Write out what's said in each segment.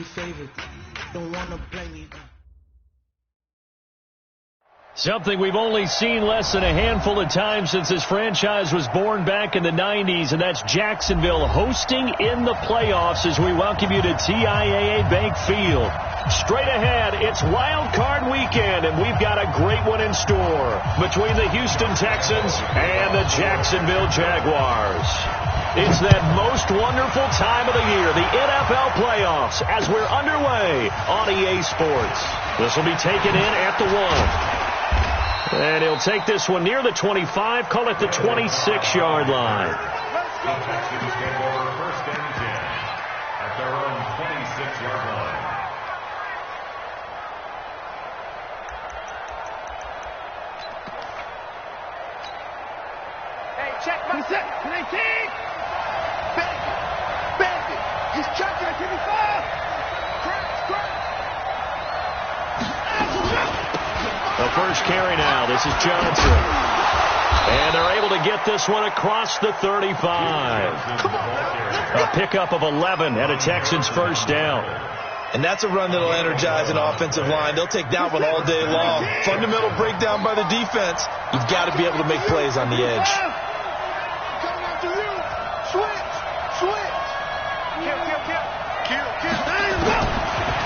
any favors. Don't wanna blame me. Something we've only seen less than a handful of times since this franchise was born back in the 90s, and that's Jacksonville hosting in the playoffs as we welcome you to TIAA Bank Field. Straight ahead, it's Wild Card Weekend, and we've got a great one in store between the Houston Texans and the Jacksonville Jaguars. It's that most wonderful time of the year, the NFL playoffs, as we're underway on EA Sports. This will be taken in at the 1. And he'll take this one near the 25, call it the 26-yard line. The Texans take over 1st and 10 at their own 26-yard line. Hey, check my set. 19. Bandit. He's checking at 25. The first carry now. This is Johnson. And they're able to get this one across the 35. A pickup of 11 at a Texans first down. And that's a run that'll energize an offensive line. They'll take that one all day long. Fundamental breakdown by the defense. You've got to be able to make plays on the edge.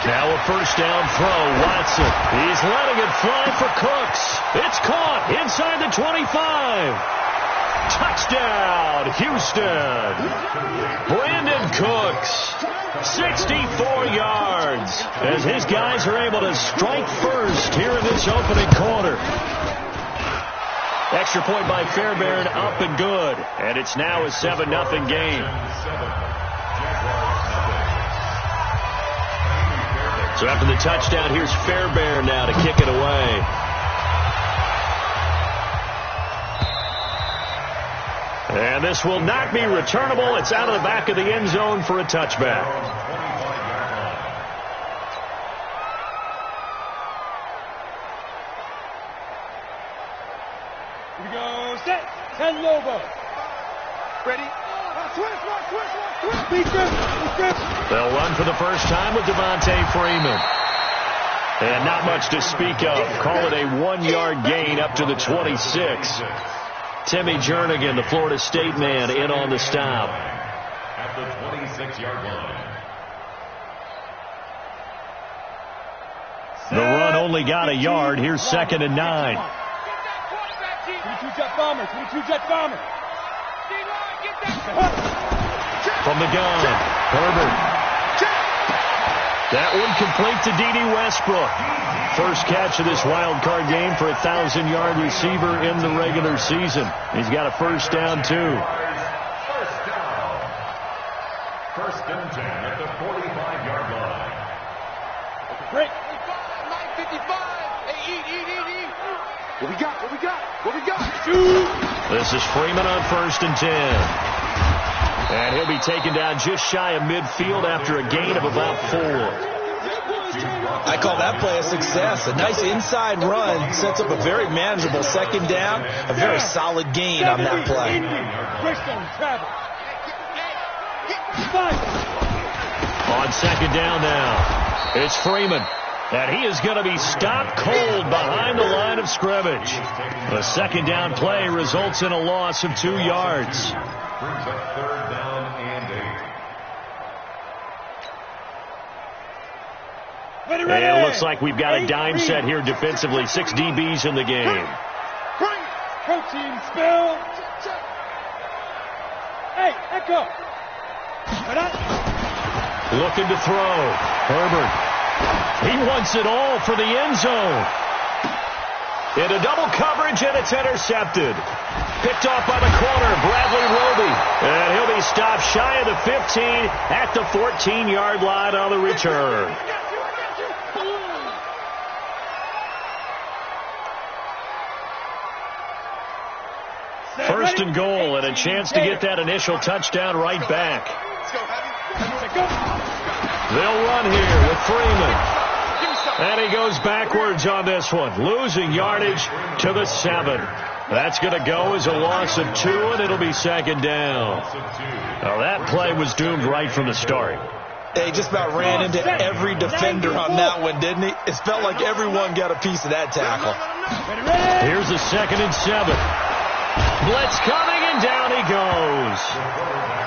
Now a first down throw. Watson. He's letting it fly for Cooks. It's caught inside the 25. Touchdown, Houston. Brandon Cooks. 64 yards as his guys are able to strike first here in this opening quarter. Extra point by Fairbairn, up and good. And it's now a 7-0 game. So after the touchdown, here's Fairbairn now to kick it away. And this will not be returnable. It's out of the back of the end zone for a touchback. Here we go. Set. And Lobo. Ready? They'll run for the first time with Devontae Freeman. And not much to speak of. Call it a 1-yard gain up to the 26. Timmy Jernigan, the Florida State man, in on the stop. At the 26-yard line. The run only got a yard. Here's 2nd and 9. 22-jet bomber. 22-jet bomber. From the gun, Herbert. That one complete to D.D. Westbrook. First catch of this wild card game for a 1,000-yard receiver in the regular season. He's got a first down, too. First and 10 at the 45-yard line. Break. 9:55. Hey, eat. What we got? This is Freeman on 1st and 10. And he'll be taken down just shy of midfield after a gain of about 4. I call that play a success. A nice inside run sets up a very manageable 2nd down. A very solid gain on that play. On 2nd down now, it's Freeman. And he is going to be stopped cold behind the line of scrimmage. The 2nd down play results in a loss of 2 yards. Brings up 3rd down and 8. And it looks like we've got a dime set here defensively. 6 DBs in the game. Protein spill. Hey, Echo. Looking to throw. Herbert. He wants it all for the end zone. Into double coverage, and it's intercepted. Picked off by the corner, Bradley Roby. And he'll be stopped shy of the 15 at the 14-yard line on the return. First and goal, and a chance to get that initial touchdown right back. They'll run here with Freeman. And he goes backwards on this one, losing yardage to the 7. That's going to go as a loss of 2, and it'll be 2nd down. Now, that play was doomed right from the start. He just about ran into every defender on that one, didn't he? It felt like everyone got a piece of that tackle. Here's a 2nd and 7. Blitz coming, and down he goes.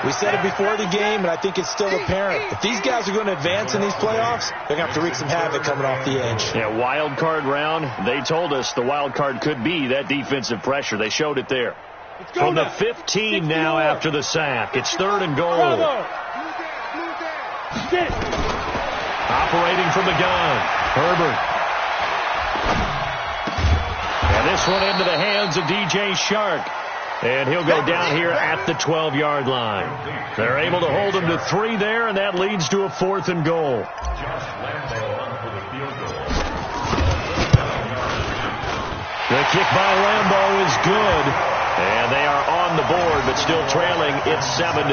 We said it before the game, and I think it's still apparent. If these guys are going to advance in these playoffs, they're going to have to wreak some havoc coming off the edge. Yeah, wild card round. They told us the wild card could be that defensive pressure. They showed it there. From the 15 now after the sack. It's 3rd and goal. Operating from the gun, Herbert. And this one into the hands of DJ Shark. And he'll go down here at the 12-yard line. They're able to hold him to 3 there, and that leads to a 4th and goal. The kick by Lambo is good. And they are on the board, but still trailing. It's 7-3.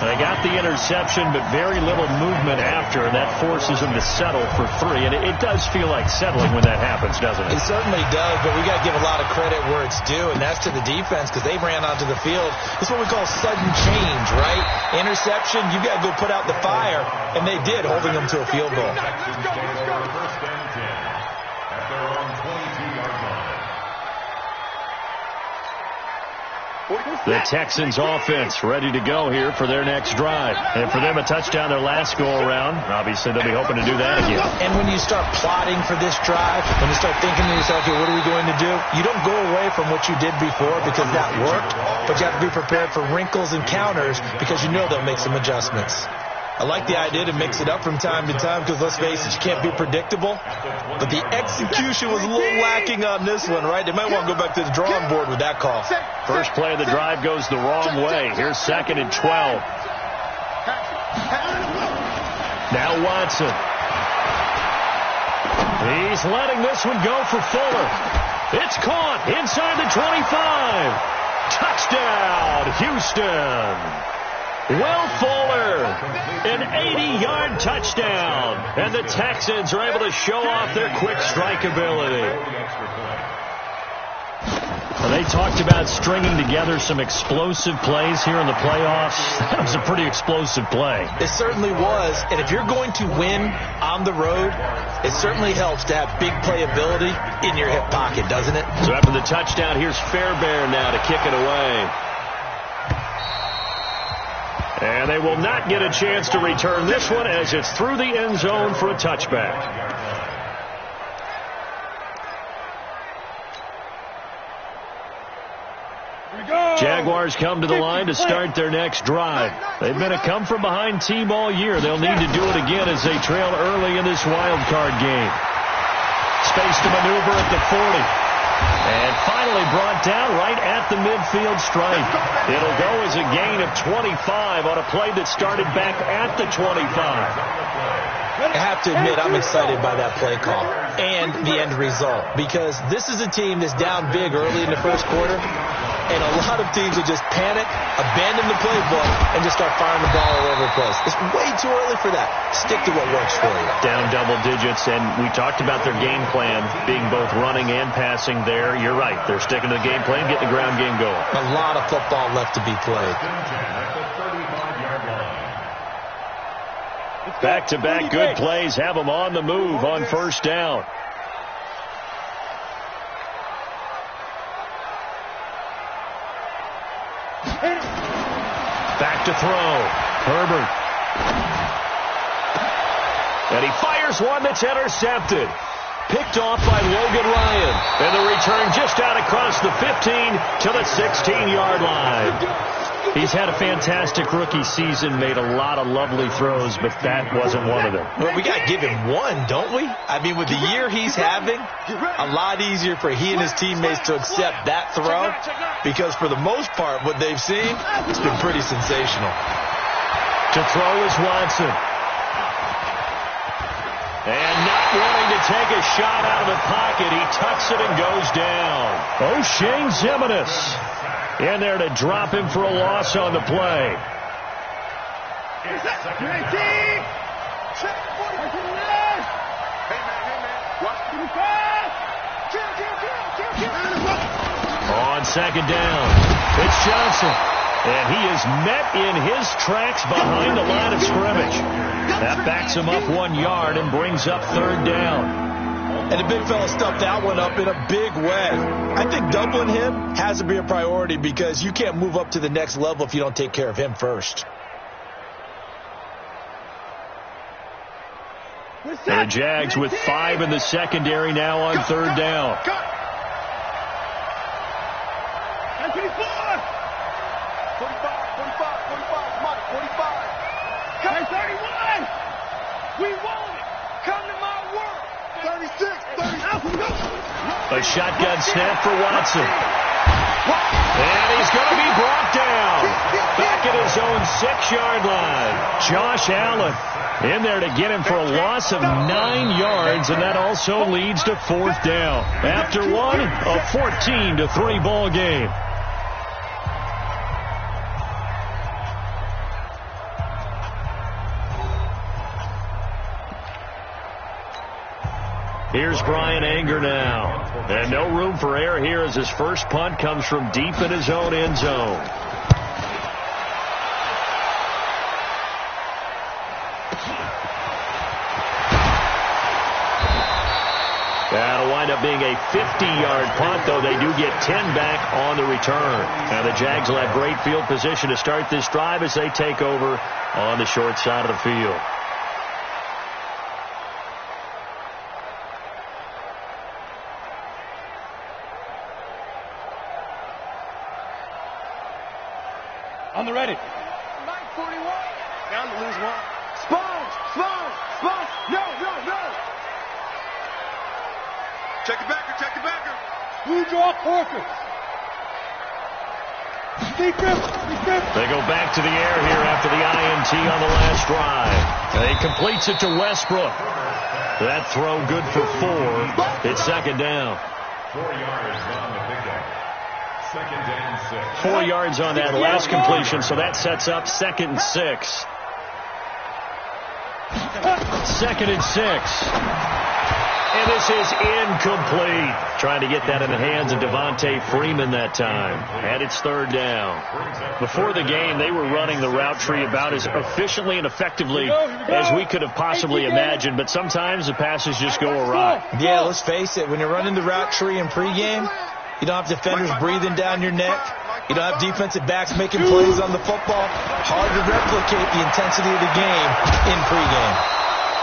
They got the interception, but very little movement after, and that forces them to settle for 3. And it does feel like settling when that happens, doesn't it? It certainly does, but we got to give a lot of credit where it's due, and that's to the defense because they ran onto the field. It's what we call sudden change, right? Interception, you got to go put out the fire, and they did, holding them to a field goal. First and 10 at their own 22-yard line. The Texans offense ready to go here for their next drive. And for them, a touchdown their last go-around. Obviously, they'll be hoping to do that again. And when you start plotting for this drive, when you start thinking to yourself, okay, what are we going to do? You don't go away from what you did before because that worked, but you have to be prepared for wrinkles and counters because you know they'll make some adjustments. I like the idea to mix it up from time to time because, let's face it, you can't be predictable. But the execution was a little lacking on this one, right? They might want to go back to the drawing board with that call. First play of the drive goes the wrong way. Here's 2nd and 12. Now Watson. He's letting this one go for Fuller. It's caught inside the 25. Touchdown, Houston. Will Fuller, an 80-yard touchdown, and the Texans are able to show off their quick strike ability. Well, they talked about stringing together some explosive plays here in the playoffs. That was a pretty explosive play. It certainly was, and if you're going to win on the road, it certainly helps to have big playability in your hip pocket, doesn't it? So after the touchdown, here's Fairbairn now to kick it away. And they will not get a chance to return this one as it's through the end zone for a touchback. Jaguars come to the line to start their next drive. They've been a come-from-behind team all year. They'll need to do it again as they trail early in this wild card game. Space to maneuver at the 40. And finally brought down right at the midfield stripe. It'll go as a gain of 25 on a play that started back at the 25. I have to admit, I'm excited by that play call and the end result because this is a team that's down big early in the first quarter, and a lot of teams will just panic, abandon the playbook, and just start firing the ball all over the place. It's way too early for that. Stick to what works for you. Down double digits, and we talked about their game plan being both running and passing there. You're right. They're sticking to the game plan, getting the ground game going. A lot of football left to be played. Back-to-back good plays have them on the move on first down. Back to throw. Herbert. And he fires one that's intercepted. Picked off by Logan Ryan. And the return just out across the 15 to the 16-yard line. He's had a fantastic rookie season, made a lot of lovely throws, but that wasn't one of them. Well, we got to give him one, don't we? I mean, with the year he's having, a lot easier for he and his teammates to accept that throw because for the most part, what they've seen, it's been pretty sensational. To throw is Watson. And not wanting to take a shot out of the pocket, he tucks it and goes down. O'Shane Ximines in there to drop him for a loss on the play. On second down, it's Johnson. And he is met in his tracks behind the line of scrimmage. That backs him up 1 yard and brings up third down. And the big fella stuffed that one up in a big way. I think doubling him has to be a priority because you can't move up to the next level if you don't take care of him first. And the Jags with 5 in the secondary now on third down. 45, Mike, 45. Cut 31. We want it. Come to my world. 36. A shotgun snap for Watson. And he's going to be brought down. Back at his own 6-yard line. Josh Allen in there to get him for a loss of 9 yards, and that also leads to fourth down. After one, a 14-3 ball game. Here's Brian Anger now. And no room for error here as his first punt comes from deep in his own end zone. That'll wind up being a 50-yard punt, though they do get 10 back on the return. Now the Jags will have great field position to start this drive as they take over on the short side of the field. On the ready. 941. Down to lose one. Sponge. No. Check it backer. Blue draw Corker. They go back to the air here after the INT on the last drive. He completes it to Westbrook. That throw good for 4. It's second down. 4 yards on the pickup. Second and 6. 4 yards on that last completion, so that sets up 2nd and 6. 2nd and 6. And this is incomplete. Trying to get that in the hands of Devontae Freeman that time. And it's third down. Before the game, they were running the route tree about as efficiently and effectively as we could have possibly imagined. But sometimes the passes just go awry. Yeah, let's face it. When you're running the route tree in pregame, you don't have defenders breathing down your neck. You don't have defensive backs making plays on the football. Hard to replicate the intensity of the game in pregame.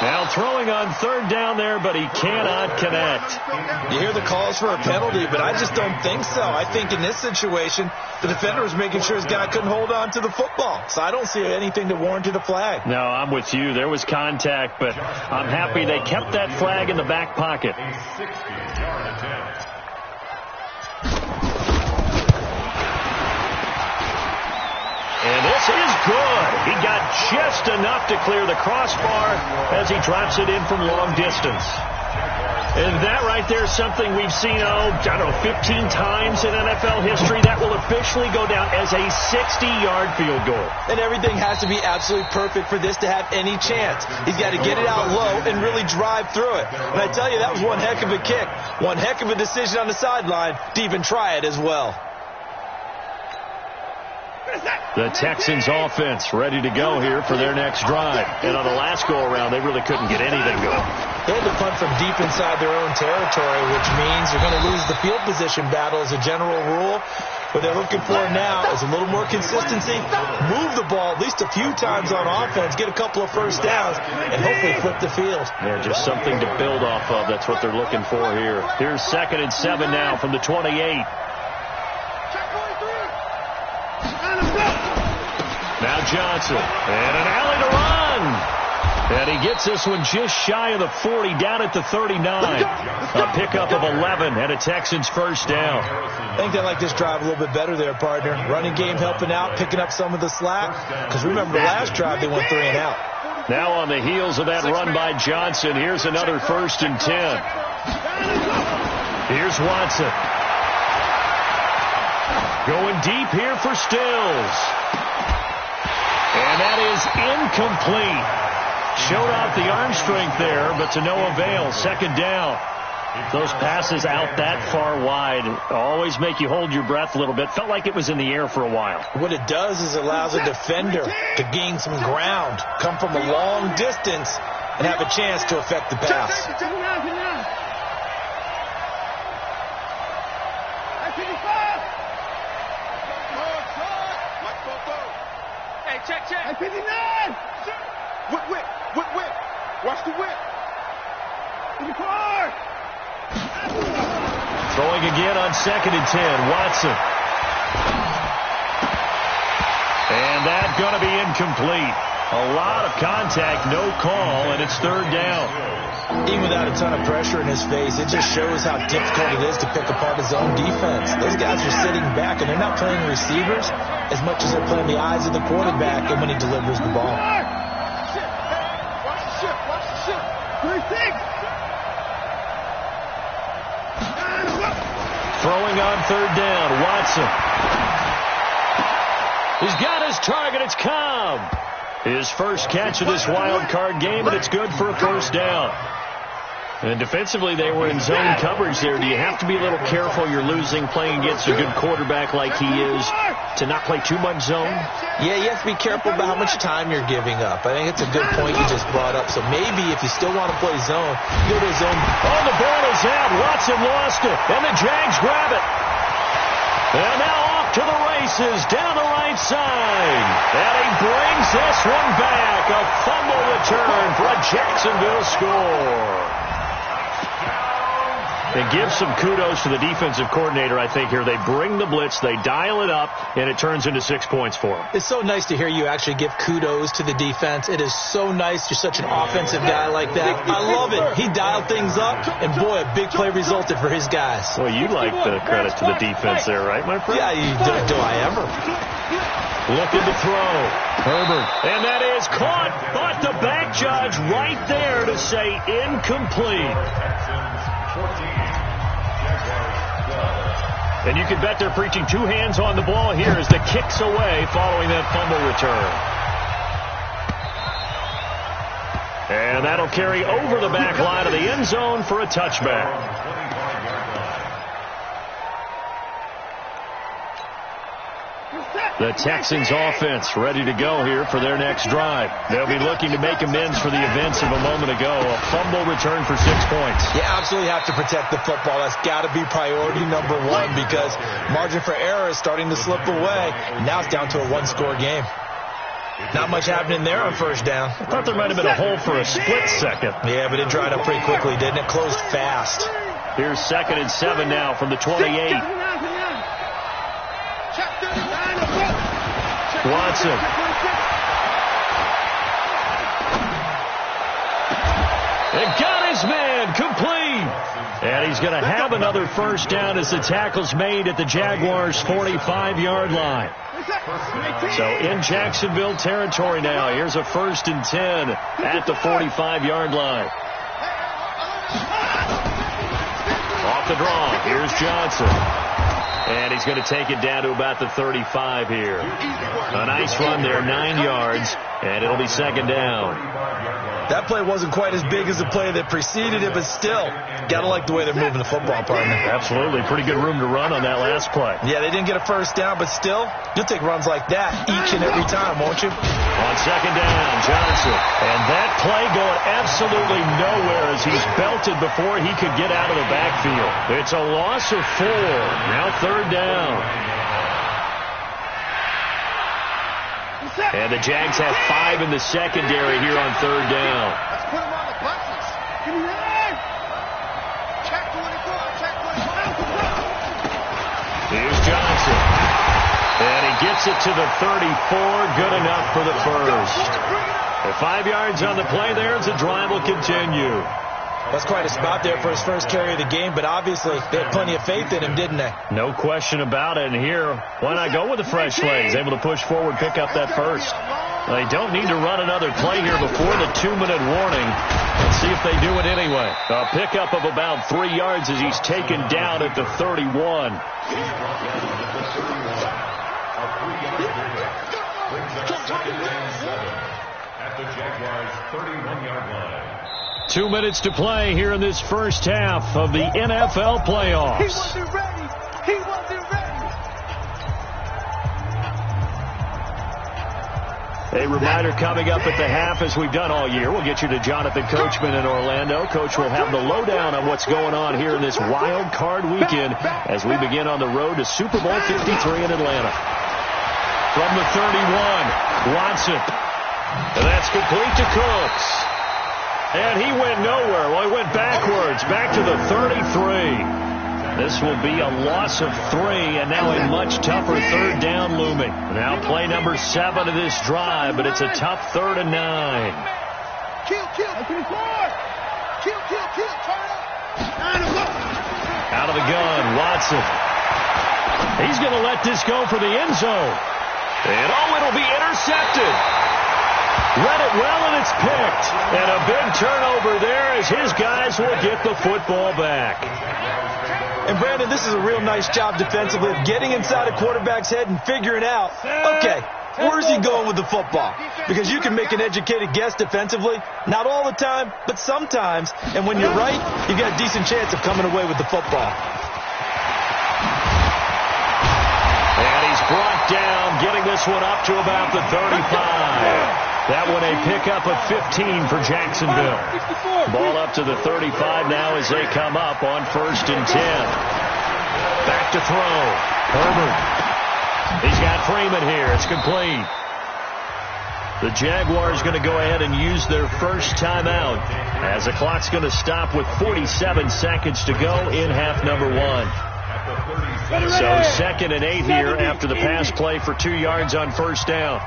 Now throwing on third down there, but he cannot connect. You hear the calls for a penalty, but I just don't think so. I think in this situation, the defender was making sure his guy couldn't hold on to the football. So I don't see anything to warrant a flag. No, I'm with you. There was contact, but I'm happy they kept that flag in the back pocket. A 60-yard attempt. And this is good. He got just enough to clear the crossbar as he drops it in from long distance. And that right there is something we've seen, 15 times in NFL history. That will officially go down as a 60-yard field goal. And everything has to be absolutely perfect for this to have any chance. He's got to get it out low and really drive through it. And I tell you, that was one heck of a kick. One heck of a decision on the sideline to even try it as well. The Texans offense ready to go here for their next drive. And on the last go-around, they really couldn't get anything going. They had to punt from deep inside their own territory, which means they're going to lose the field position battle as a general rule. What they're looking for now is a little more consistency, move the ball at least a few times on offense, get a couple of first downs, and hopefully flip the field. Yeah, just something to build off of. That's what they're looking for here. Here's 2nd and 7 now from the 28. Now Johnson, and an alley to run. And he gets this one just shy of the 40, down at the 39. A pickup of 11 and a Texans first down. I think they like this drive a little bit better there, partner. Running game helping out, picking up some of the slack. Because remember, the last drive they went 3 and out. Now on the heels of that run by Johnson, here's another 1st and 10. Here's Watson. Going deep here for Stills. And that is incomplete. Showed off the arm strength there, but to no avail. Second down. Those passes out that far wide always make you hold your breath a little bit. Felt like it was in the air for a while. What it does is allows a defender to gain some ground, come from a long distance, and have a chance to affect the pass. Hey, check. 59! Whip. Watch the whip. In the car! Throwing again on 2nd and 10. Watson. And that's going to be incomplete. A lot of contact, no call, and it's 3rd down. Even without a ton of pressure in his face, it just shows how difficult it is to pick apart his own defense. Those guys are sitting back, and they're not playing receivers as much as they're playing the eyes of the quarterback and when he delivers the ball. Watch the ship. 36! Throwing on 3rd down. Watson. He's got his target. It's Cobb. His first catch of this wild card game, and it's good for a 1st down. And defensively, they were in zone coverage there. Do you have to be a little careful? You're losing playing against a good quarterback like he is to not play too much zone? Yeah, you have to be careful about how much time you're giving up. I think it's a good point you just brought up. So maybe if you still want to play zone, go to zone. Oh, the ball is out. Watson lost it, and the Jags grab it. And now off to the races down the right side. And he brings this one back. A fumble return for a Jacksonville score. And give some kudos to the defensive coordinator, I think, here. They bring the blitz, they dial it up, and it turns into 6 points for them. It's so nice to hear you actually give kudos to the defense. It is so nice. You're such an offensive guy like that. I love it. He dialed things up, and boy, a big play resulted for his guys. Well, you like the credit to the defense there, right, my friend? Yeah, do I ever? Looking to throw. Herbert. And that is caught, but the back judge right there to say incomplete. And you can bet they're preaching 2 hands on the ball here as the kick's away following that fumble return. And that'll carry over the back line of the end zone for a touchback. The Texans offense ready to go here for their next drive. They'll be looking to make amends for the events of a moment ago. A fumble return for 6 points. You absolutely have to protect the football. That's got to be priority number 1 because margin for error is starting to slip away. Now it's down to a 1-score game. Not much happening there on 1st down. I thought there might have been a hole for a split second. Yeah, but it dried up pretty quickly, didn't it? Closed fast. Here's 2nd and 7 now from the 28. Watson. And got his man complete. And he's going to have another 1st down as the tackle's made at the Jaguars' 45-yard line. So in Jacksonville territory now. Here's a 1st and 10 at the 45-yard line. Off the draw. Here's Johnson. And he's going to take it down to about the 35 here. A nice run there, 9 yards, and it'll be 2nd down. That play wasn't quite as big as the play that preceded it, but still, got to like the way they're moving the football, partner. Absolutely. Pretty good room to run on that last play. Yeah, they didn't get a 1st down, but still, you'll take runs like that each and every time, won't you? On 2nd down, Johnson. And that play going absolutely nowhere as he's belted before he could get out of the backfield. It's a loss of 4. Now 3rd down. And the Jags have 5 in the secondary here on 3rd down. Let's put them on the buses. Check 24. Here's Johnson. And he gets it to the 34. Good enough for the 1st. At 5 yards on the play there as the drive will continue. That's quite a spot there for his first carry of the game, but obviously they had plenty of faith in him, didn't they? No question about it. And here, why not go with the fresh legs? Able to push forward, pick up that 1st. They don't need to run another play here before the 2-minute warning. Let's see if they do it anyway. A pickup of about 3 yards as he's taken down at the 31. At the Jaguars' 31-yard line. 2 minutes to play here in this first half of the NFL playoffs. He wasn't ready. He wasn't ready. A reminder coming up at the half, as we've done all year. We'll get you to Jonathan Coachman in Orlando. Coach will have the lowdown on what's going on here in this wild card weekend as we begin on the road to Super Bowl 53 in Atlanta. From the 31, Watson. And that's complete to Cooks. And he went nowhere. Well, he went backwards, back to the 33. This will be a loss of 3, and now a much tougher third down looming. Now play number 7 of this drive, but it's a tough 3rd and 9. Kill. Turn up. Out of the gun, Watson. He's going to let this go for the end zone. And it'll be intercepted. Read it well, and it's picked. And a big turnover there as his guys will get the football back. And, Brandon, this is a real nice job defensively of getting inside a quarterback's head and figuring out, okay, where's he going with the football? Because you can make an educated guess defensively. Not all the time, but sometimes. And when you're right, you've got a decent chance of coming away with the football. And he's brought down, getting this one up to about the 35. That one a pickup of 15 for Jacksonville. Ball up to the 35 now as they come up on 1st and 10. Back to throw. Herbert. He's got Freeman here. It's complete. The Jaguars going to go ahead and use their first timeout as the clock's going to stop with 47 seconds to go in half number 1. So 2nd and 8 here after the pass play for 2 yards on 1st down.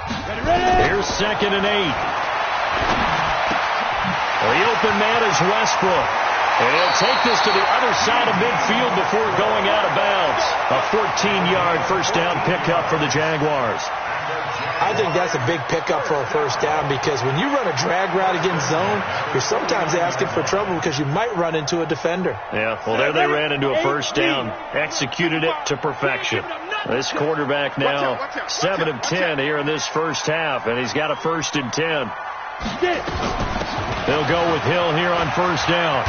Here's 2nd and 8. Well, the open man is Westbrook. And he'll take this to the other side of midfield before going out of bounds. A 14-yard first down pickup for the Jaguars. I think that's a big pickup for a first down because when you run a drag route against zone, you're sometimes asking for trouble because you might run into a defender. Yeah, well, there they ran into a first down. Executed it to perfection. This quarterback now 7 of 10 here in this first half, and he's got a 1st and 10. They'll go with Hill here on first down.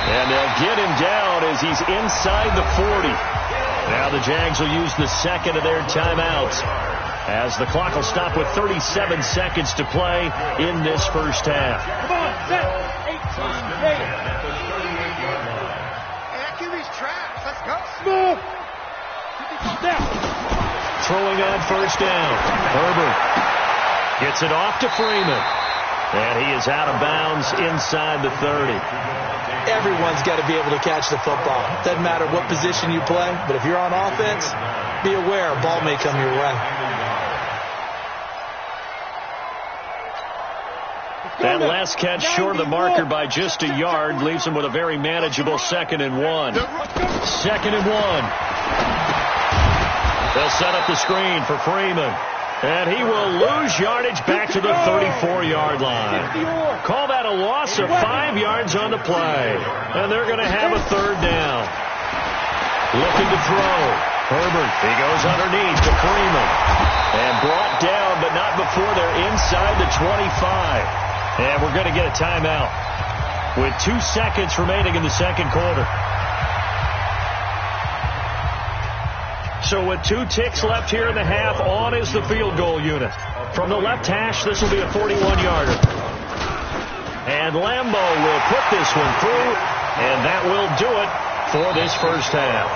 And they'll get him down as he's inside the 40. Now the Jags will use the 2nd of their timeouts as the clock will stop with 37 seconds to play in this first half. Come on, set. 18. QB's trash. Let's go. Move. Now. Throwing on first down. Herbert gets it off to Freeman. And he is out of bounds inside the 30. Everyone's got to be able to catch the football. Doesn't matter what position you play, but if you're on offense, be aware a ball may come your way. That last catch short of the marker by just a yard leaves him with a very manageable 2nd and 1. 2nd and 1. They'll set up the screen for Freeman. And he will lose yardage back to the 34-yard line. Call that a loss of 5 yards on the play. And they're going to have a 3rd down. Looking to throw. Herbert, he goes underneath to Freeman. And brought down, but not before they're inside the 25. And we're going to get a timeout with 2 seconds remaining in the second quarter. So with 2 ticks left here in the half, on is the field goal unit. From the left hash, this will be a 41-yarder. And Lambo will put this one through, and that will do it for this first half.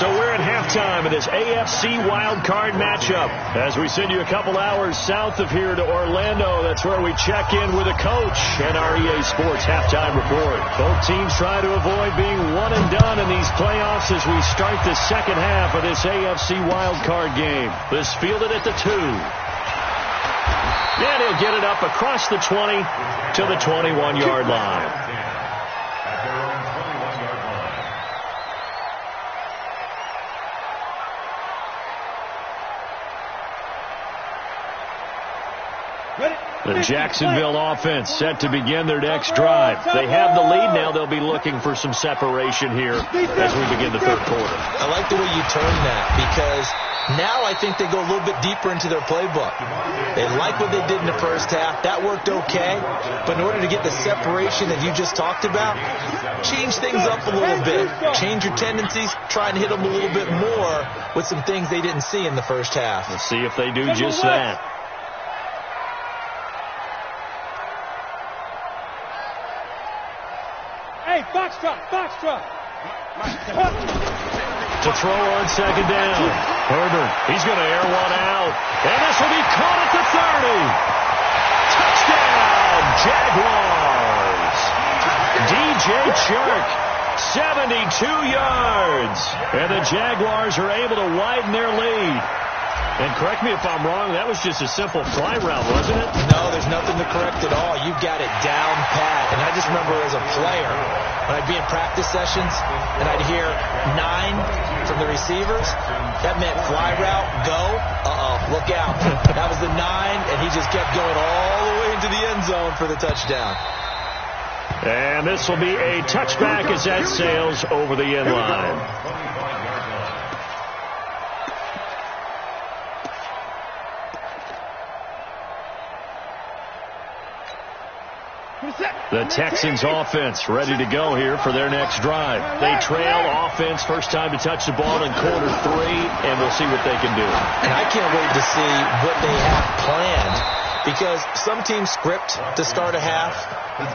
So we're at halftime of this AFC wildcard matchup as we send you a couple hours south of here to Orlando. That's where we check in with a coach and our EA Sports halftime report. Both teams try to avoid being one and done in these playoffs as we start the second half of this AFC wildcard game. This fielded at the 2. And he'll get it up across the 20 to the 21-yard line. The Jacksonville offense set to begin their next drive. They have the lead now. They'll be looking for some separation here as we begin the third quarter. I like the way you turn that because Now I think they go a little bit deeper into their playbook. They like what they did in the first half. That worked okay. But in order to get the separation that you just talked about, change things up a little bit. Change your tendencies. Try and hit them a little bit more with some things they didn't see in the first half. Let's see if they do just that. Hey, foxtrot. To throw on second down. Herbert, he's going to air one out. And this will be caught at the 30. Touchdown, Jaguars. DJ Chark, 72 yards. And the Jaguars are able to widen their lead. And correct me if I'm wrong, that was just a simple fly route, wasn't it? No, there's nothing to correct at all. You've got it down pat. And I just remember as a player, when I'd be in practice sessions and I'd hear 9 from the receivers, that meant fly route, go, look out. That was the 9, and he just kept going all the way into the end zone for the touchdown. And this will be a touchback as that sails over the end line. The Texans offense ready to go here for their next drive. They trail offense, first time to touch the ball in quarter 3, and we'll see what they can do. And I can't wait to see what they have planned, because some teams script to start a half.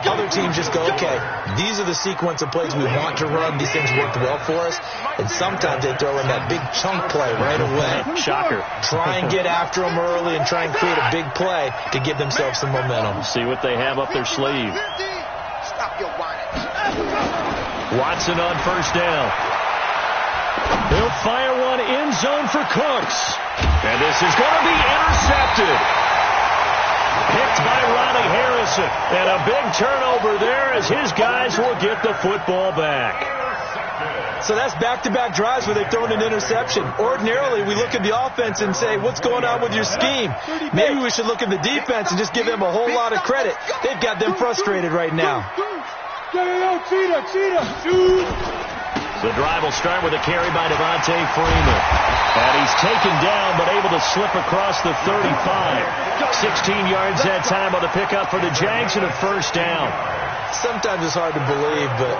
Other teams just go, okay, these are the sequence of plays we want to run. These things worked well for us. And sometimes they throw in that big chunk play right away. Shocker. Try and get after them early and try and create a big play to give themselves some momentum. See what they have up their sleeve. Stop your whining. Watson on first down. He'll fire one end zone for Cooks. And this is going to be intercepted. Picked by Ronnie Harrison. And a big turnover there as his guys will get the football back. So that's back-to-back drives where they've thrown an interception. Ordinarily, we look at the offense and say, what's going on with your scheme? Maybe we should look at the defense and just give them a whole lot of credit. They've got them frustrated right now. The drive will start with a carry by Devontae Freeman. And he's taken down, but able to slip across the 35. 16 yards that time on the pickup for the Jags and a first down. Sometimes it's hard to believe, but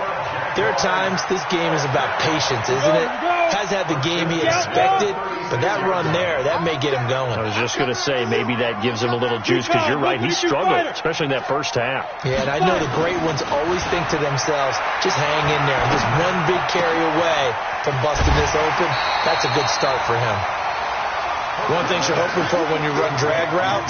there are times this game is about patience, isn't it? Has had the game he expected, but that run there, that may get him going. I was just going to say, maybe that gives him a little juice, because you're right, he struggled, especially in that first half. Yeah, and I know the great ones always think to themselves, just hang in there, and just one big carry away from busting this open. That's a good start for him. One thing you're hoping for when you run drag routes,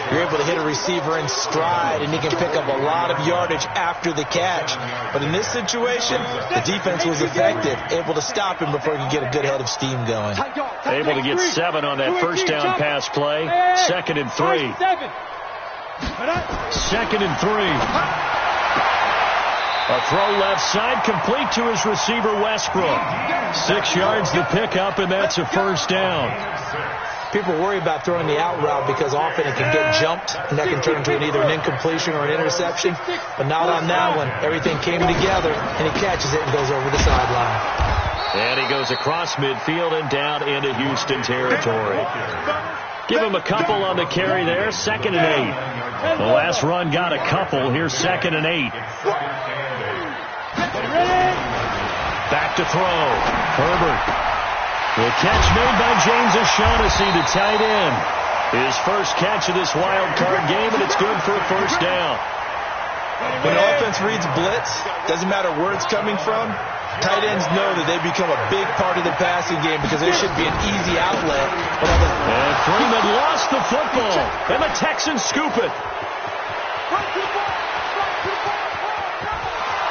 you're able to hit a receiver in stride, and he can pick up a lot of yardage after the catch. But in this situation, the defense was effective, able to stop him before he could get a good head of steam going. Able to get 7 on that first down pass play. 2nd and 3. 2nd and 3. A throw left side, complete to his receiver, Westbrook. 6 yards the pickup, and that's a first down. People worry about throwing the out route because often it can get jumped, and that can turn into either an incompletion or an interception. But not on that one. Everything came together, and he catches it and goes over the sideline. And he goes across midfield and down into Houston territory. Give him a couple on the carry there. 2nd and 8. The last run got a couple. Here's 2nd and 8. Back to throw. Herbert. The catch made by James O'Shaughnessy, the tight end. His first catch of this wild card game, and it's good for a first down. When the offense reads blitz, doesn't matter where it's coming from, tight ends know that they become a big part of the passing game because there should be an easy outlet. And Freeman lost the football, and the Texans scoop it.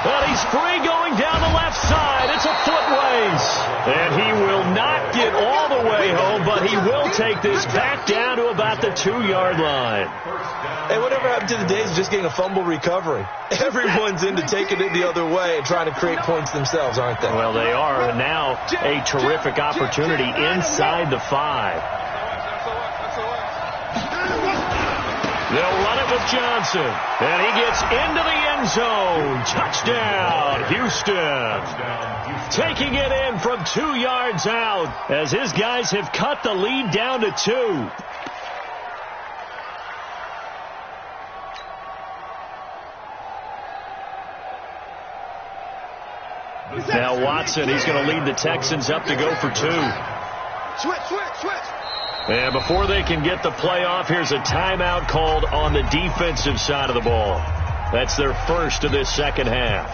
But he's free going down the left side. It's a foot race. And he will not get all the way home, but he will take this back down to about the 2-yard line. Hey, whatever happened to the days of just getting a fumble recovery? Everyone's into taking it the other way and trying to create points themselves, aren't they? Well, they are. And now a terrific opportunity inside the 5. They'll run it with Johnson. And he gets into the end zone. Touchdown, Houston. Taking it in from 2 yards out as his guys have cut the lead down to 2. Now Watson, he's going to lead the Texans up to go for 2. Switch. And before they can get the play off, here's a timeout called on the defensive side of the ball. That's their first of this second half.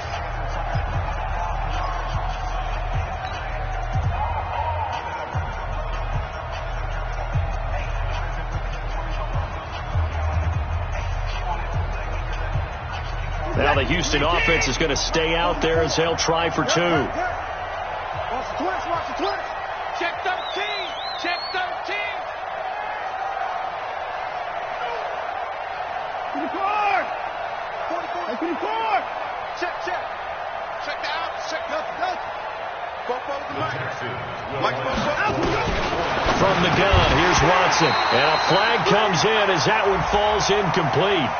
Now the Houston offense is going to stay out there as they'll try for 2. Watch the twist. Check 13. Check 13. To the court. 44. To the court. Check. Check the out. Check nothing. Both over the mic. Mike From the gun, here's Watson. And a flag comes in as that one falls incomplete.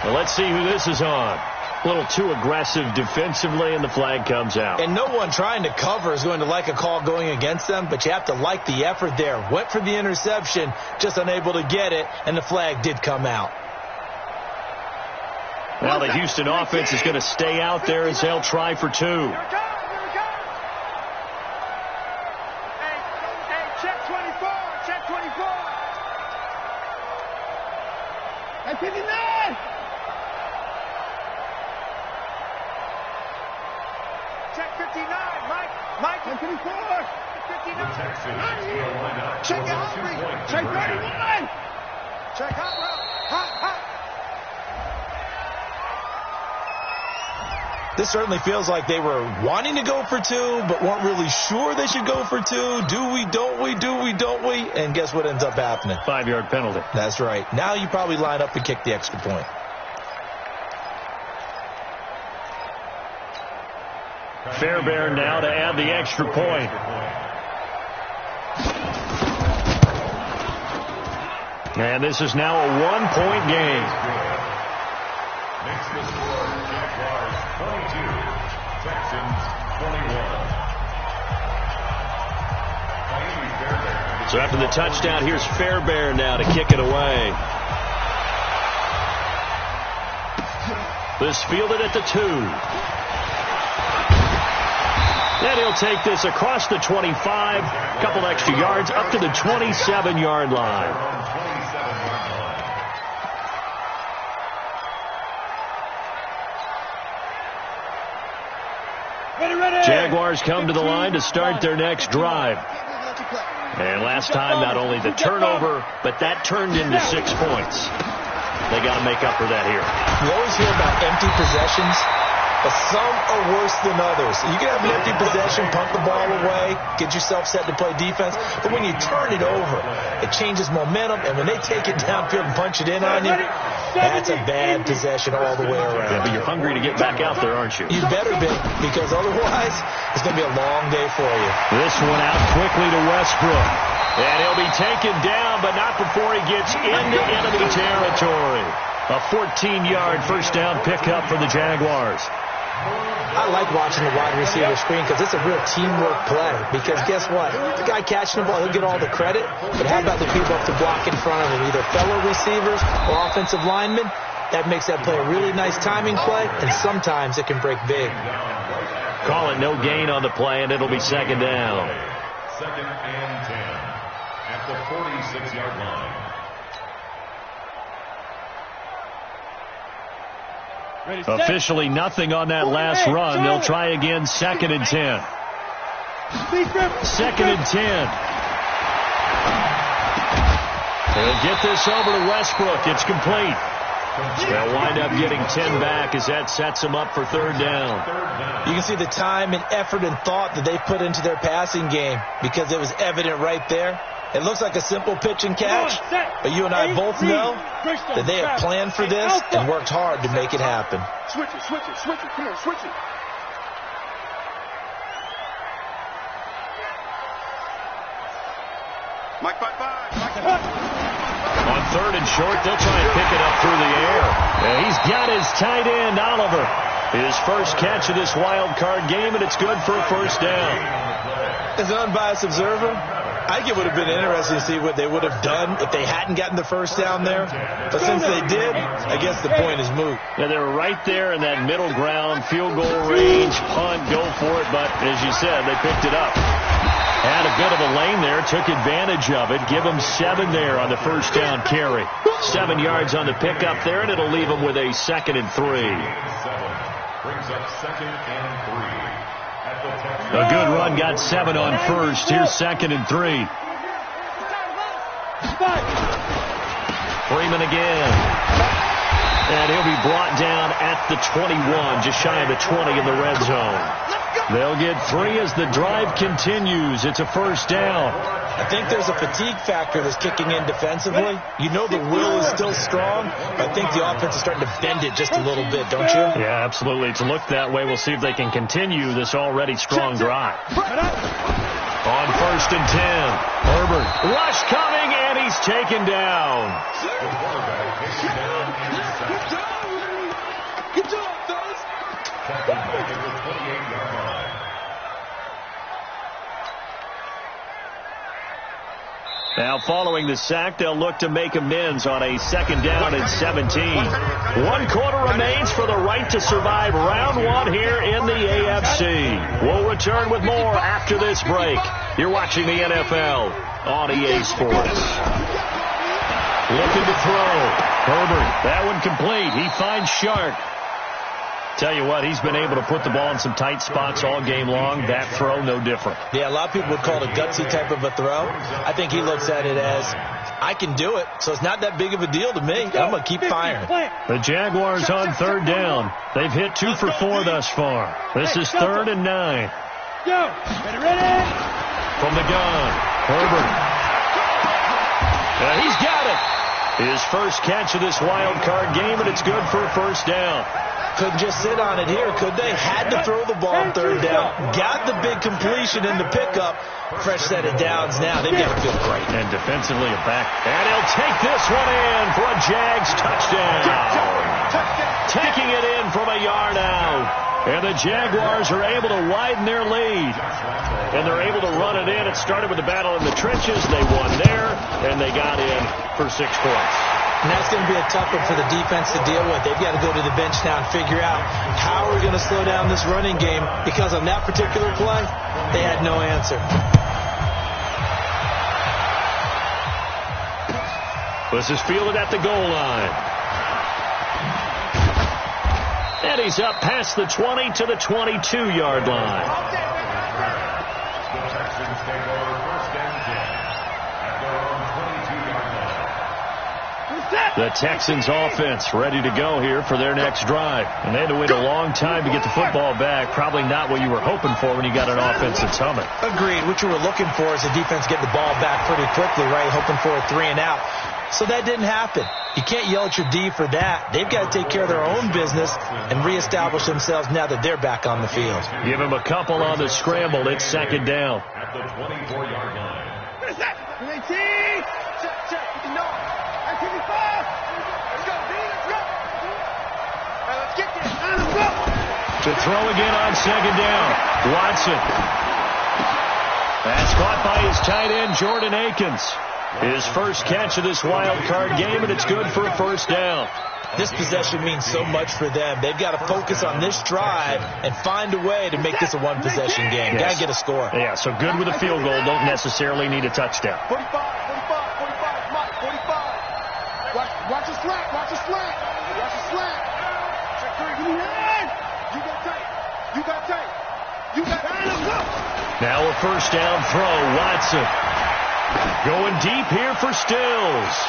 Well, let's see who this is on. A little too aggressive defensively, and the flag comes out. And no one trying to cover is going to like a call going against them, but you have to like the effort there. Went for the interception, just unable to get it, and the flag did come out. Now the Houston offense is going to stay out there as they'll try for 2. Hey, check 24. Check 24. Hey, 59. Check 59, Mike. 54. 59. Check it hungry. Check 31. Check hot route. Hot. This certainly feels like they were wanting to go for 2, but weren't really sure they should go for 2. Do we, don't we? And guess what ends up happening? 5-yard penalty. That's right. Now you probably line up and kick the extra point. Fairbairn now to add the extra point. And this is now a 1-point game. Makes the score Jaguars 22, Texans 21. So after the touchdown, here's Fairbairn now to kick it away. This fielded at the 2. And he'll take this across the 25, a couple extra yards, up to the 27-yard line. Jaguars come to the line to start their next drive. And last time, not only the turnover, but that turned into 6 points. They got to make up for that here. You always hear about empty possessions, but some are worse than others. You can have an empty possession, punt the ball away, get yourself set to play defense, but when you turn it over, it changes momentum, and when they take it downfield and punch it in on you, that's a bad possession all the way around. Yeah, but you're hungry to get back out there, aren't you? You better be, because otherwise, it's going to be a long day for you. This one out quickly to Westbrook. And he'll be taken down, but not before he gets into enemy territory. A 14-yard first down pickup for the Jaguars. I like watching the wide receiver screen because it's a real teamwork play. Because guess what? The guy catching the ball, he'll get all the credit. But how about the people up to block in front of him, either fellow receivers or offensive linemen? That makes that play a really nice timing play, and sometimes it can break big. Call it no gain on the play, and it'll be second down. Second and 10 at the 46-yard line. Officially nothing on that last run. They'll try again, second and 10. Second and 10. They'll get this over to Westbrook. It's complete. They'll wind up getting 10 back as that sets them up for third down. You can see the time and effort and thought that they put into their passing game because it was evident right there. It looks like a simple pitch and catch, but you and I both know that they have planned for this and worked hard to make it happen. Switch it. Come on, switch it. Mike 5-5. On 3rd and short, they'll try and pick it up through the air. And he's got his tight end, Oliver. His first catch of this wild card game, and it's good for a first down. As an unbiased observer, I think it would have been interesting to see what they would have done if they hadn't gotten the first down there. But since they did, I guess the point is moot. Yeah, they were right there in that middle ground, field goal range, punt, go for it. But as you said, they picked it up. Had a bit of a lane there, took advantage of it. Give them 7 there on the first down carry. 7 yards on the pickup there, and it'll leave them with a 2nd and 3. Brings up 2nd and 3. A good run, got 7 on first. Here's 2nd and 3. Freeman again. And he'll be brought down at the 21, just shy of the 20 in the red zone. They'll get 3 as the drive continues. It's a first down. I think there's a fatigue factor that's kicking in defensively. You know the will is still strong, but I think the offense is starting to bend it just a little bit, don't you? Yeah, absolutely. It's looked that way. We'll see if they can continue this already strong drive. On 1st and 10, Herbert. Rush coming, and he's taken down. The quarterback takes it down inside. Good job, fellas. Tackled back at the 28-yard line. Now, following the sack, they'll look to make amends on a 2nd down and 17. 1 quarter remains for the right to survive round 1 here in the AFC. We'll return with more after this break. You're watching the NFL on EA Sports. Looking to throw. Herbert, that one complete. He finds Shark. Tell you what, he's been able to put the ball in some tight spots all game long. That throw, no different. Yeah, a lot of people would call it a gutsy type of a throw. I think he looks at it as, I can do it, so it's not that big of a deal to me. I'm going to keep firing. The Jaguars on 3rd down. They've hit 2 for 4 thus far. This is 3rd and 9. Ready? From the gun, Herbert. He's got it. His first catch of this wild card game, and it's good for a first down. Couldn't just sit on it here, could they? Had to throw the ball on 3rd down. Got the big completion in the pickup. Fresh set of downs now. They've got to feel great. And defensively a back. And he'll take this one in for a Jags touchdown. Taking it in from a yard out. And the Jaguars are able to widen their lead. And they're able to run it in. It started with the battle in the trenches. They won there, and they got in for 6 points. And that's going to be a tough one for the defense to deal with. They've got to go to the bench now and figure out how we're going to slow down this running game, because on that particular play, they had no answer. This is fielded at the goal line. And he's up past the 20 to the 22-yard line. The Texans take over 1st and 10 at their own 22-yard line. The Texans offense ready to go here for their next drive. And they had to wait a long time to get the football back. Probably not what you were hoping for when you got an offense that's humming. Agreed. What you were looking for is the defense getting the ball back pretty quickly, right? Hoping for a 3 and out. So that didn't happen. You can't yell at your D for that. They've got to take care of their own business and reestablish themselves now that they're back on the field. Give him a couple on the scramble. It's 2nd down. At the 24-yard line. What is that? 18! Check. You know. Activity 5! Let's go, D. Let's go! All right, let's get this. Let's go! To throw again on 2nd down. Watson. That's caught by his tight end, Jordan Akins. His first catch of this wild card game, and it's good for a first down. This possession means so much for them. They've got to focus on this drive and find a way to make this a one-possession game. Yes. Got to get a score. Yeah, so good with a field goal. Don't necessarily need a touchdown. 45, Mike, 45. Watch your slant. Watch your slant. Check 3. You got tape. Let's go. Now a first down throw. Watson. Going deep here for Stills.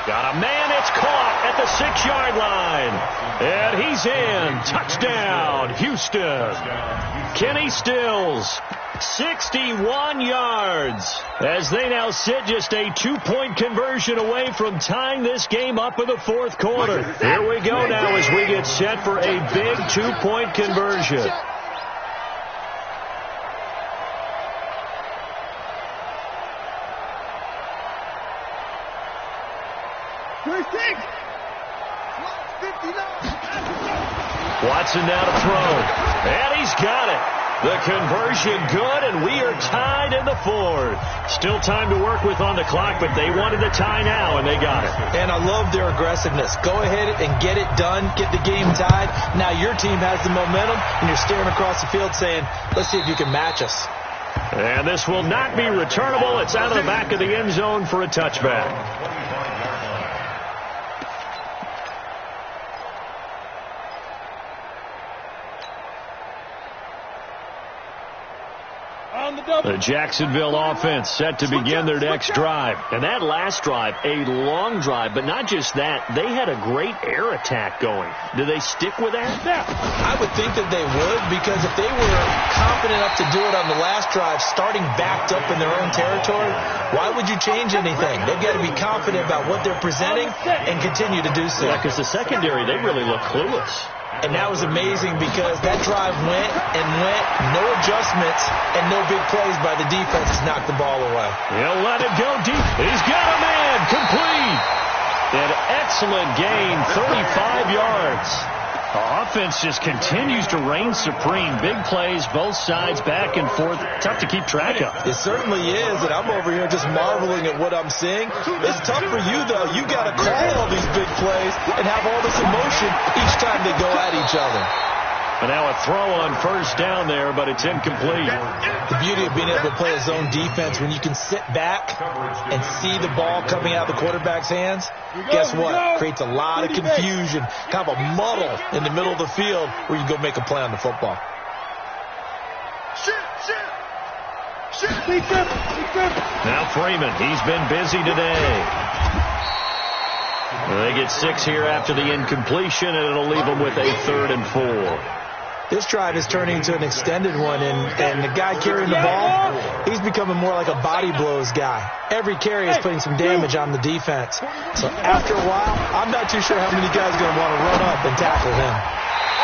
Got a man. It's caught at the 6-yard line. And he's in. Touchdown, Houston. Kenny Stills, 61 yards. As they now sit just a 2-point conversion away from tying this game up in the 4th quarter. Here we go now as we get set for a big 2-point conversion. Watson now to throw. And he's got it. The conversion good, and we are tied in the fourth. Still time to work with on the clock, but they wanted the tie now, and they got it. And I love their aggressiveness. Go ahead and get it done, get the game tied. Now your team has the momentum, and you're staring across the field saying, let's see if you can match us. And this will not be returnable. It's out of the back of the end zone for a touchback. The Jacksonville offense set to begin their next drive. And that last drive, a long drive, but not just that. They had a great air attack going. Do they stick with that? I would think that they would, because if they were confident enough to do it on the last drive, starting backed up in their own territory, why would you change anything? They've got to be confident about what they're presenting and continue to do so. Yeah, because the secondary, they really look clueless. And that was amazing because that drive went and went, no adjustments, and no big plays by the defense to knock the ball away. He'll let it go deep. He's got a man. Complete. An excellent gain, 35 yards. The offense just continues to reign supreme. Big plays, both sides, back and forth. Tough to keep track of. It certainly is, and I'm over here just marveling at what I'm seeing. It's tough for you, though. You got to call all these big plays and have all this emotion each time they go at each other. And now a throw on first down there, but it's incomplete. The beauty of being able to play a zone defense, when you can sit back and see the ball coming out of the quarterback's hands, guess what? Creates a lot of confusion, kind of a muddle in the middle of the field where you go make a play on the football. Now Freeman, he's been busy today. They get 6 here after the incompletion, and it'll leave them with a 3rd and 4. This drive is turning into an extended one, and the guy carrying the ball, he's becoming more like a body blows guy. Every carry is putting some damage on the defense. So after a while, I'm not too sure how many guys are going to want to run up and tackle him.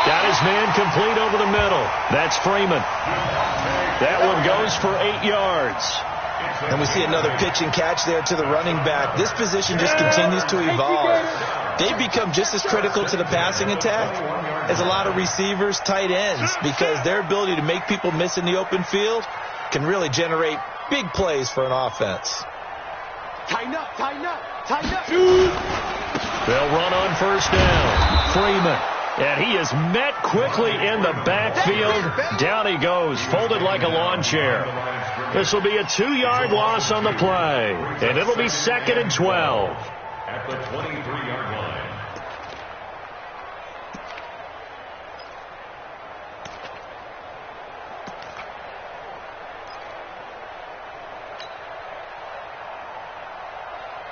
Got his man complete over the middle. That's Freeman. That one goes for 8 yards. And we see another pitch and catch there to the running back. This position just continues to evolve. They become just as critical to the passing attack as a lot of receivers, tight ends, because their ability to make people miss in the open field can really generate big plays for an offense. Tighten up, tighten up, tighten up. They'll run on first down. Freeman. And he is met quickly in the backfield. Down he goes, folded like a lawn chair. This will be a 2-yard loss on the play. And it'll be 2nd and 12. At the 23-yard line.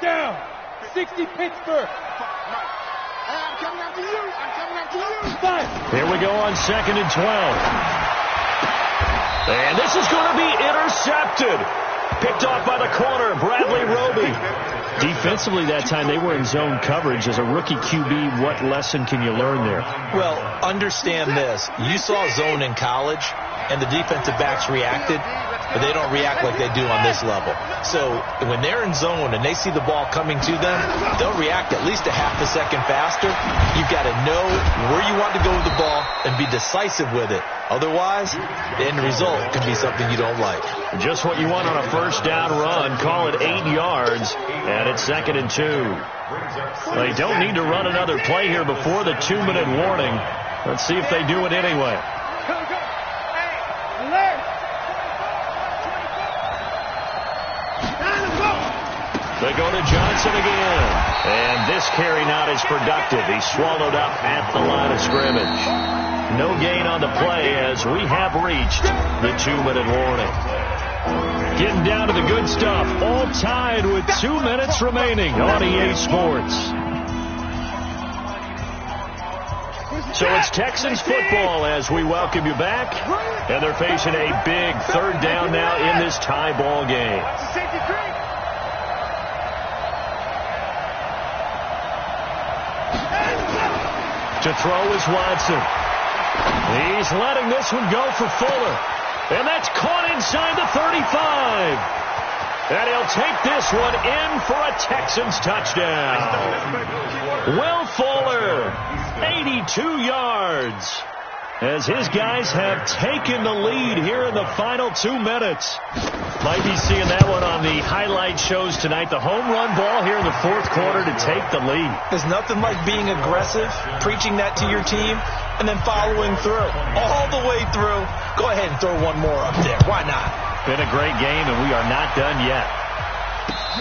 Down. 60 Pittsburgh. I'm coming after you. I'm coming after you. Here we go on 2nd and 12. And this is going to be intercepted. Picked off by the corner, Bradley Roby. Defensively that time, they were in zone coverage. As a rookie QB, what lesson can you learn there? Well, understand this. You saw zone in college, and the defensive backs reacted, but they don't react like they do on this level. So when they're in zone and they see the ball coming to them, they'll react at least a half a second faster. You've got to know where you want to go with the ball and be decisive with it. Otherwise, the end result could be something you don't like. Just what you want on a first down run. Call it 8 yards, and it's 2nd and 2. They don't need to run another play here before the 2-minute warning. Let's see if they do it anyway. They go to Johnson again. And this carry not as productive. He's swallowed up at the line of scrimmage. No gain on the play as we have reached the 2-minute warning. Getting down to the good stuff. All tied with 2 minutes remaining on EA Sports. So it's Texans football as we welcome you back. And they're facing a big 3rd down now in this tie ball game. To throw is Watson. He's letting this one go for Fuller. And that's caught inside the 35. And he'll take this one in for a Texans touchdown. Will Fuller, 82 yards, as his guys have taken the lead here in the final 2 minutes. Might be seeing that one on the highlight shows tonight. The home run ball here in the fourth quarter to take the lead. There's nothing like being aggressive, preaching that to your team, and then following through. All the way through. Go ahead and throw one more up there. Why not? Been a great game, and we are not done yet.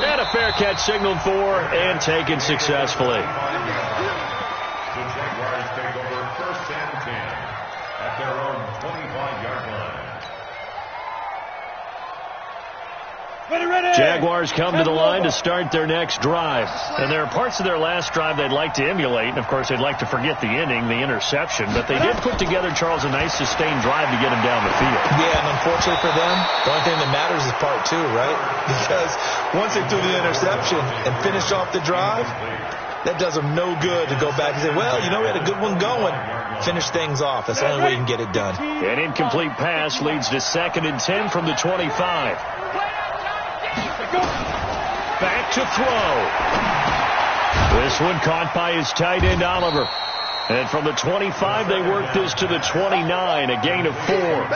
And a fair catch signaled for and taken successfully. The Jaguars take over 1st and 10 at their own 25-yard line. Jaguars come to the line to start their next drive. And there are parts of their last drive they'd like to emulate. And, of course, they'd like to forget the inning, the interception. But they did put together, Charles, a nice sustained drive to get him down the field. Yeah, and unfortunately for them, the only thing that matters is part 2, right? Because once they threw the interception and finished off the drive, that does them no good to go back and say, well, you know, we had a good one going. Finish things off. That's the only way you can get it done. An incomplete pass leads to 2nd and 10 from the 25. Back to throw. This one caught by his tight end, Oliver. And from the 25, they work this to the 29, a gain of 4.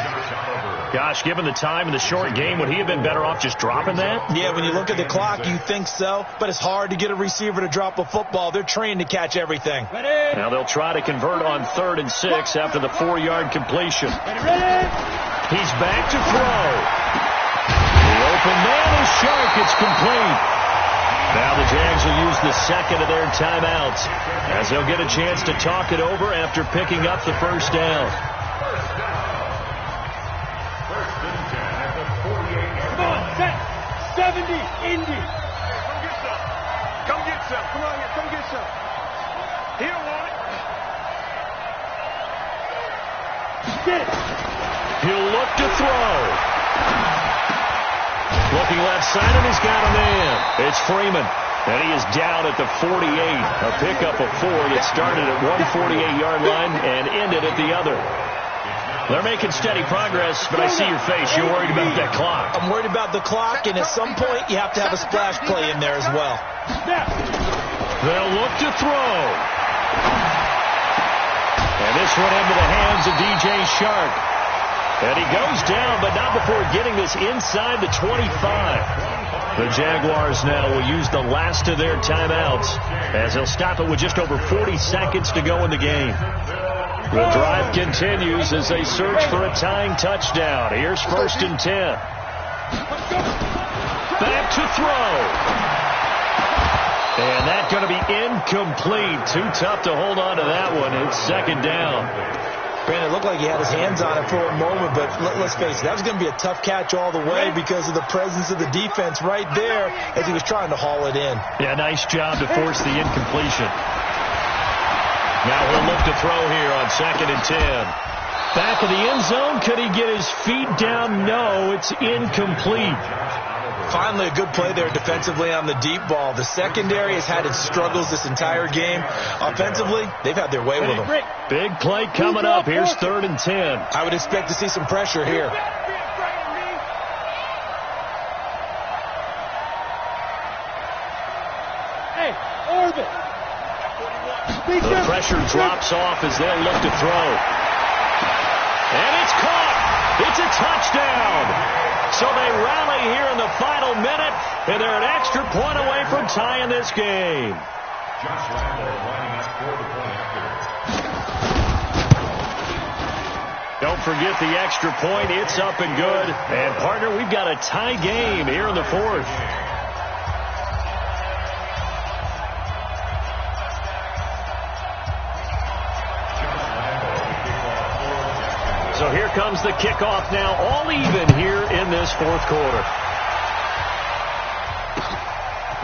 Gosh, given the time and the short game, would he have been better off just dropping that? Yeah, when you look at the clock, you think so. But it's hard to get a receiver to drop a football. They're trained to catch everything. Now they'll try to convert on 3rd and 6 after the 4-yard completion. He's back to throw. The open man is Shark. It's complete. Now the Jags will use the 2nd of their timeouts as they'll get a chance to talk it over after picking up the first down. 1st and 10 at the 48-yard Come on, line. set. 70, Indy. Come get some. Come on, come get some. He don't want it. Get it. He'll look to throw. Looking left side, and he's got a man. It's Freeman, and he is down at the 48. A pickup of 4 that started at one 48-yard line and ended at the other. They're making steady progress, but I see your face. You're worried about that clock. I'm worried about the clock, and at some point, you have to have a splash play in there as well. They'll look to throw. And this one into the hands of DJ Shark. And he goes down, but not before getting this inside the 25. The Jaguars now will use the last of their timeouts as they'll stop it with just over 40 seconds to go in the game. The drive continues as they search for a tying touchdown. Here's 1st and 10. Back to throw. And that's going to be incomplete. Too tough to hold on to that one. It's 2nd down. Brandon, it looked like he had his hands on it for a moment, but let's face it, that was going to be a tough catch all the way because of the presence of the defense right there as he was trying to haul it in. Yeah, nice job to force the incompletion. Now he'll look to throw here on 2nd and 10. Back of the end zone. Could he get his feet down? No, it's incomplete. Finally, a good play there defensively on the deep ball. The secondary has had its struggles this entire game. Offensively, they've had their way with them. Big play coming up. Here's 3rd and 10. I would expect to see some pressure here. Hey, Orbit. The pressure drops off as they'll look to throw. And it's caught. It's a touchdown. So they rally here in the final minute, and they're an extra point away from tying this game. Josh Lambo lining up for the point after. Don't forget the extra point. It's up and good. And, partner, we've got a tie game here in the 4th. So here comes the kickoff now, all even here in this 4th quarter.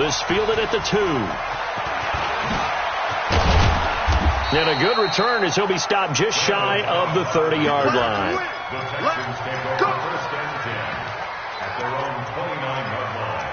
This fielded at the 2. And a good return as he'll be stopped just shy of the 30-yard line. The Texans take over 1st and 10 at their own 29-yard line.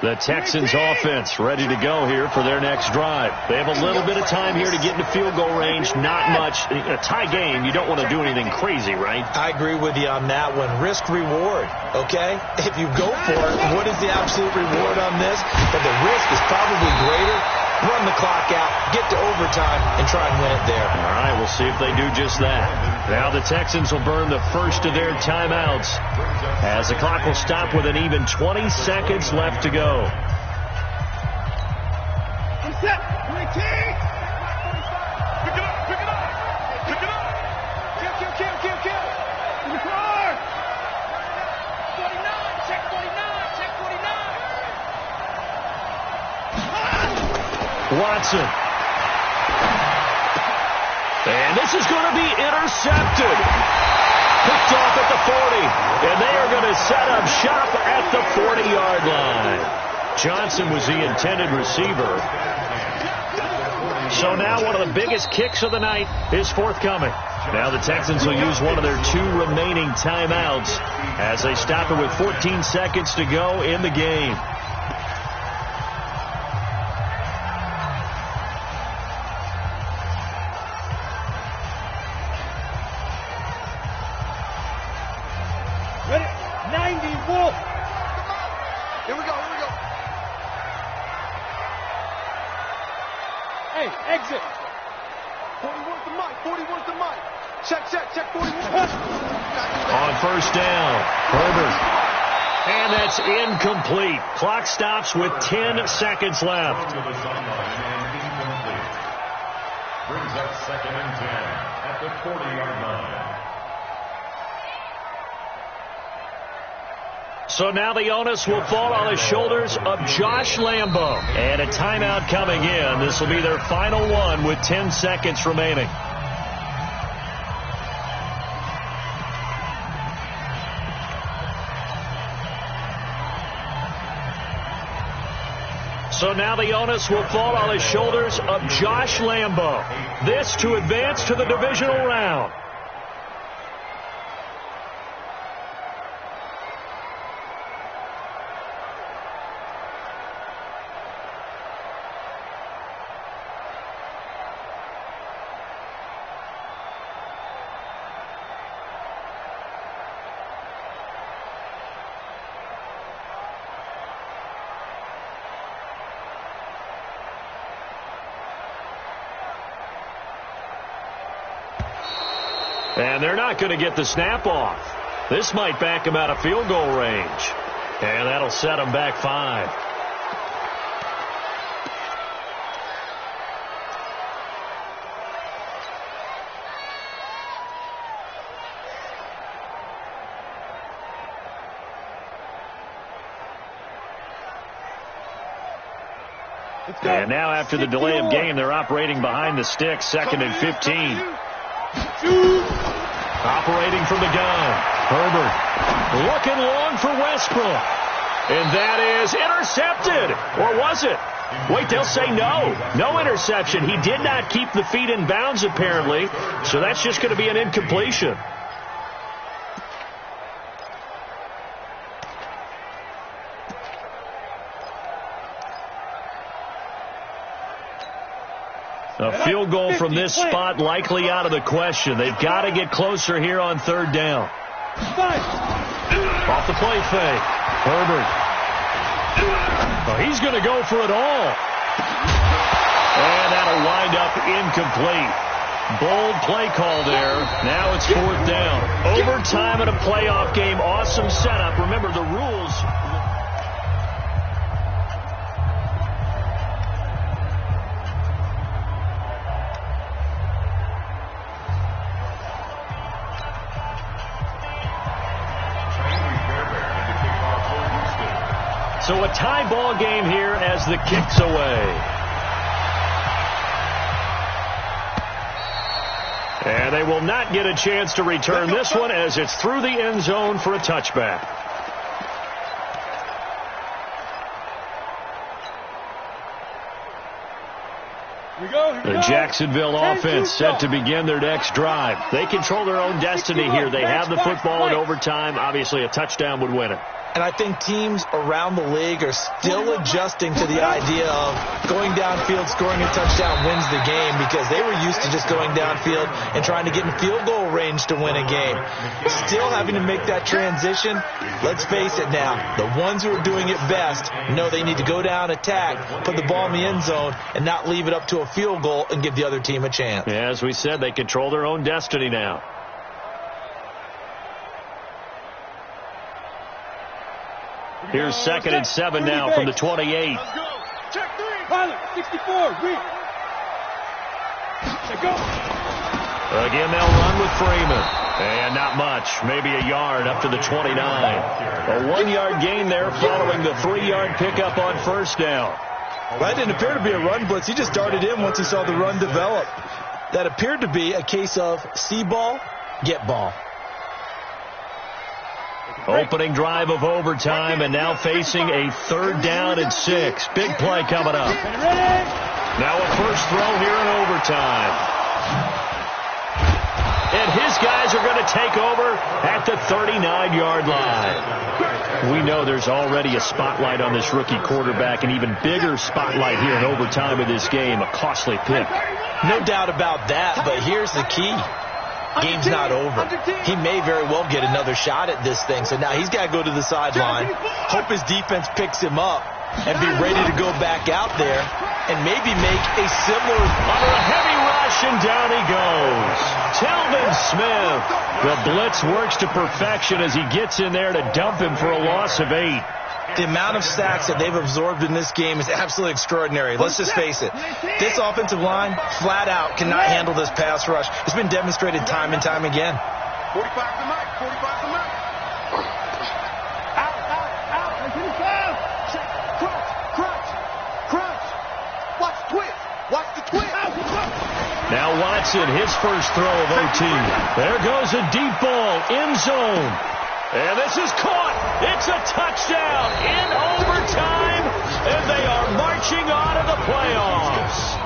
The Texans offense ready to go here for their next drive. They have a little bit of time here to get into field goal range. Not much. In a tie game, you don't want to do anything crazy, right? I agree with you on that one. Risk reward, okay? If you go for it, what is the absolute reward on this? But the risk is probably greater. Run the clock out, get to overtime, and try and win it there. All right, we'll see if they do just that. Now the Texans will burn the first of their timeouts as the clock will stop with an even 20 seconds left to go. I'm set. Pick it up. Pick it up. Pick it up. Kill. In the car. 49. Check 49. Check 49. Watson. And this is going to be intercepted. Picked off at the 40. And they are going to set up shop at the 40-yard line. Johnson was the intended receiver. So now one of the biggest kicks of the night is forthcoming. Now the Texans will use one of their 2 remaining timeouts as they stop it with 14 seconds to go in the game. Ready? 90, Wolf. Here we go. Hey, exit. 41's the mic. Check 41. On first down, Herbert. And that's incomplete. Clock stops with 10 seconds left. Brings up 2nd and 10 at the 40-yard line. So now the onus will fall on the shoulders of Josh Lambo. And a timeout coming in. This will be their final one with 10 seconds remaining. So now the onus will fall on the shoulders of Josh Lambo. This to advance to the divisional round. And they're not going to get the snap off. This might back him out of field goal range. And that'll set him back 5. And now after the delay of game, they're operating behind the sticks, 2nd and 15. Operating from the gun. Herbert looking long for Westbrook. And that is intercepted. Or was it? Wait, they'll say no. No interception. He did not keep the feet in bounds, apparently. So that's just going to be an incompletion. A field goal from this spot likely out of the question. They've got to get closer here on 3rd down. Off the play fake. Herbert. Oh, he's going to go for it all. And that'll wind up incomplete. Bold play call there. Now it's 4th down. Overtime in a playoff game. Awesome setup. Remember the rules. So a tie ball game here as the kick's away. And they will not get a chance to return this one as it's through the end zone for a touchback. The Jacksonville offense set to begin their next drive. They control their own destiny here. They have the football in overtime. Obviously, a touchdown would win it. And I think teams around the league are still adjusting to the idea of going downfield, scoring a touchdown wins the game, because they were used to just going downfield and trying to get in field goal range to win a game. Still having to make that transition. Let's face it now, the ones who are doing it best know they need to go down, attack, put the ball in the end zone, and not leave it up to a field goal and give the other team a chance. Yeah, as we said, they control their own destiny now. Here's 2nd and 7 now from the 28. Let's go. Check 3. Pilot, 64. Read. Check go. Again, they'll run with Freeman. And not much. Maybe a yard up to the 29. A 1-yard gain there following the 3-yard pickup on first down. Well, that didn't appear to be a run blitz. He just darted in once he saw the run develop. That appeared to be a case of see ball, get ball. Opening drive of overtime, and now facing a 3rd down and 6. Big play coming up. Now a first throw here in overtime. And his guys are going to take over at the 39-yard line. We know there's already a spotlight on this rookie quarterback, an even bigger spotlight here in overtime of this game, a costly pick. No doubt about that, but here's the key. Game's not over. He may very well get another shot at this thing. So now he's got to go to the sideline, hope his defense picks him up, and be ready to go back out there and maybe make a similar... Under a heavy rush, and down he goes. Telvin Smith. The blitz works to perfection as he gets in there to dump him for a loss of 8. The amount of sacks that they've absorbed in this game is absolutely extraordinary. Let's just face it. This offensive line, flat out, cannot handle this pass rush. It's been demonstrated time and time again. 45 to Mike. 45 to Mike. Out. 25. Crunch. Watch the twist. Watch the twist. Now Watson, his first throw of OT. There goes a deep ball, end zone. And this is caught. It's a touchdown in overtime, and they are marching on to the playoffs.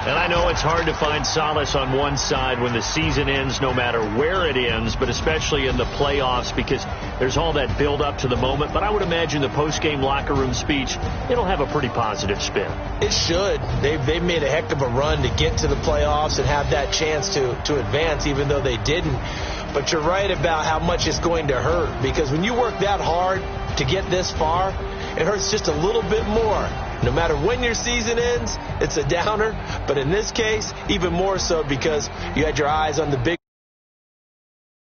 And I know it's hard to find solace on one side when the season ends, no matter where it ends, but especially in the playoffs, because there's all that build up to the moment. But I would imagine the post-game locker room speech, it'll have a pretty positive spin. It should. They've made a heck of a run to get to the playoffs and have that chance to advance, even though they didn't. But you're right about how much it's going to hurt, because when you work that hard to get this far, it hurts just a little bit more. No matter when your season ends, it's a downer. But in this case, even more so, because you had your eyes on the big